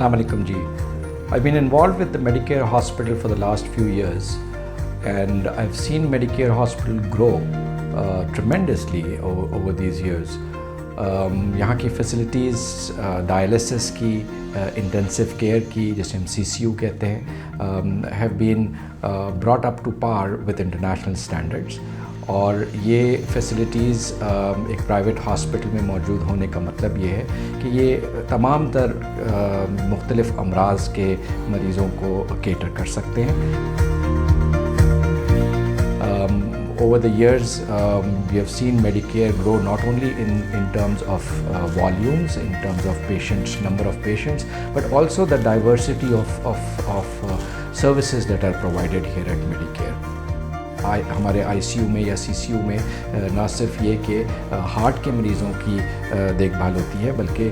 Assalamu alaikum ji. I've been involved with the Medicare hospital for the last few years, and I've seen Medicare hospital grow tremendously over these years. यहाँ की facilities dialysis की intensive care की जिसे हम CCU कहते हैं have been brought up to par with international standards. और ये फैसिलिटीज़ एक प्राइवेट हॉस्पिटल में मौजूद होने का मतलब ये है कि ये तमाम तर मुख्तलिफ़ अमराज के मरीज़ों को केटर कर सकते हैं. Over the years, we have seen Medicare grow not only in terms of volumes, in terms of patients, number of patients, but also the diversity of services that are provided here at Medicare. हमारे ICU में या CCU में ना सिर्फ ये कि heart के मरीज़ों की देखभाल होती है, बल्कि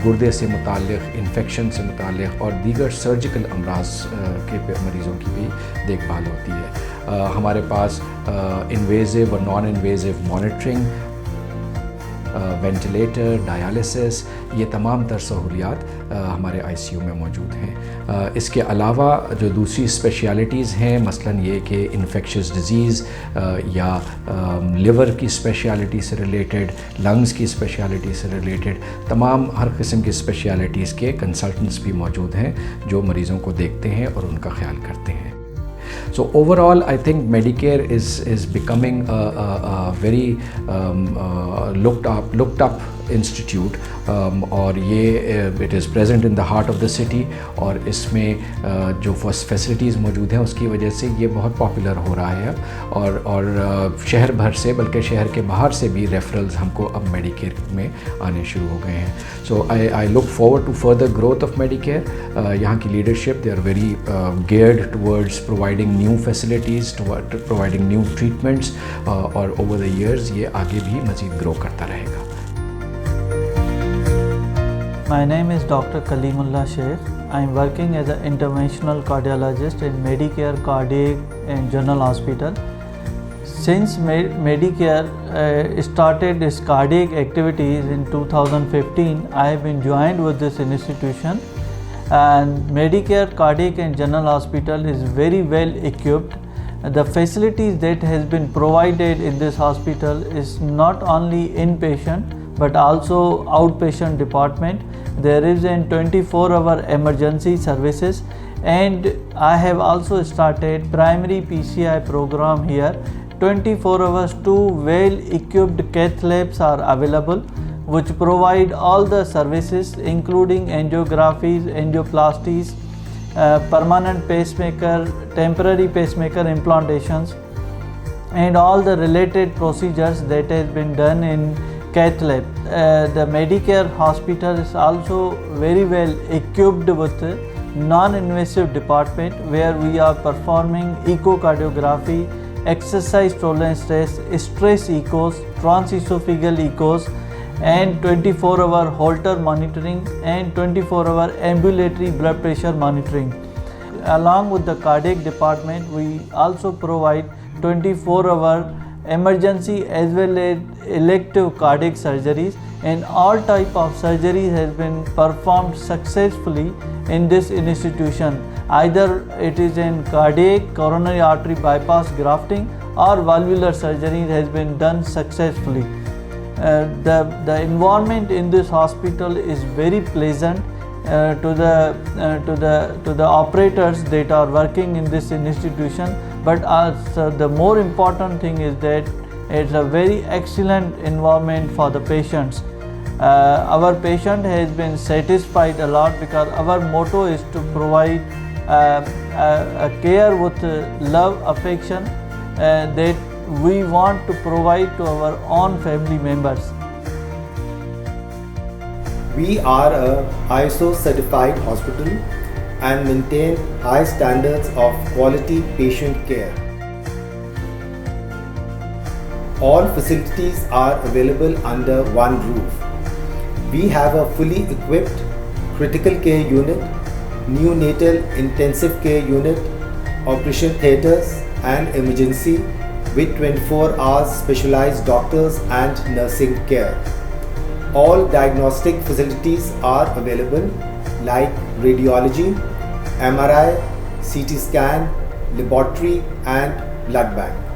गुर्दे से मुताल्लिक़, इन्फेक्शन से मुताल्लिक़ और दीगर सर्जिकल अमराज के मरीज़ों की भी देखभाल होती है. हमारे पास इन्वेजिव और non invasive monitoring, ventilator, dialysis, ये तमाम तर सहूलियात हमारे ICU में मौजूद हैं. इसके अलावा जो दूसरी स्पेशलिटीज़ हैं, मसलन ये कि इन्फेक्शियस डिज़ीज़ या लिवर की स्पेशलिटी से रिलेटेड, लंग्स की स्पेशलिटी से रिलेटेड तमाम हर किस्म की स्पेशलिटीज़ के कंसल्टेंट्स भी मौजूद हैं जो मरीज़ों को देखते हैं और उनका ख्याल करते हैं. So overall, I think Medicare is becoming a very looked up institute, और ये it is present in the heart of the city, और इसमें जो फैसिलिटीज़ मौजूद हैं उसकी वजह से ये बहुत पॉपुलर हो रहा है, और शहर भर से बल्कि शहर के बाहर से भी रेफरल्स हमको अब Medicare में आने शुरू हो गए हैं. So I look forward to further growth of Medicare. यहाँ की leadership, they are very geared towards providing new facilities, toward providing new treatments, और over the years ये आगे भी मज़ीद ग्रो करता रहेगा. My name is Dr. Kalimullah Sheikh. I am working as an interventional cardiologist in Medicare Cardiac and General Hospital. Since Medicare started its cardiac activities in 2015, I have been joined with this institution, and Medicare Cardiac and General Hospital is very well equipped. The facilities that has been provided in this hospital is not only inpatient but also outpatient department. There is a 24-hour emergency services, and I have also started primary PCI program here. 24 hours, 2 well-equipped cath labs are available, which provide all the services including angiographies, angioplasties, permanent pacemaker, temporary pacemaker implantations, and all the related procedures that has been done in cath lab. The Medicare hospital is also very well equipped with non-invasive department where we are performing echocardiography, exercise tolerance test, stress echos, transesophageal echos, and 24-hour Holter monitoring and 24-hour ambulatory blood pressure monitoring. Along with the cardiac department, we also provide 24-hour emergency as well as elective cardiac surgeries, and all type of surgeries has been performed successfully in this institution. Either it is in cardiac, coronary artery bypass grafting, or valvular surgery has been done successfully. The environment in this hospital is very pleasant to the operators that are working in this institution, but the more important thing is that it's a very excellent environment for the patients. Our patient has been satisfied a lot because our motto is to provide a care with love, affection that we want to provide to our own family members. We are a ISO certified hospital and maintain high standards of quality patient care. All facilities are available under one roof. We have a fully equipped critical care unit, neonatal intensive care unit, operation theatres and emergency with 24 hours specialized doctors and nursing care. All diagnostic facilities are available like radiology, MRI, CT scan, laboratory and blood bank.